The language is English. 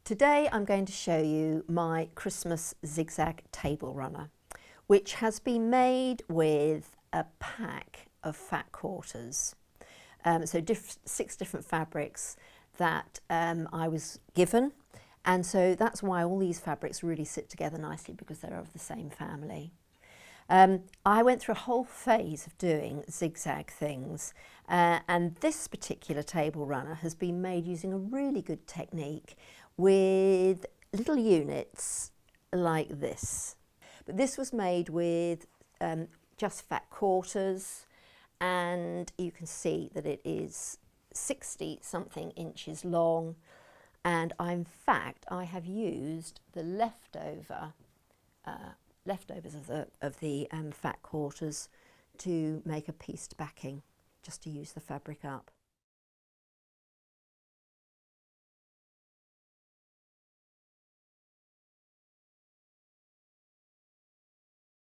Today I'm going to show you my Christmas zigzag table runner, which has been made with a pack of fat quarters. So 6 different fabrics that I was given, and so that's why all these fabrics really sit together nicely, because they're of the same family. I went through a whole phase of doing zigzag things, and this particular table runner has been made using a really good technique with little units like this. But this was made with just fat quarters, and you can see that it is 60 something inches long, and in fact I have used the leftovers of the fat quarters to make a pieced backing, just to use the fabric up.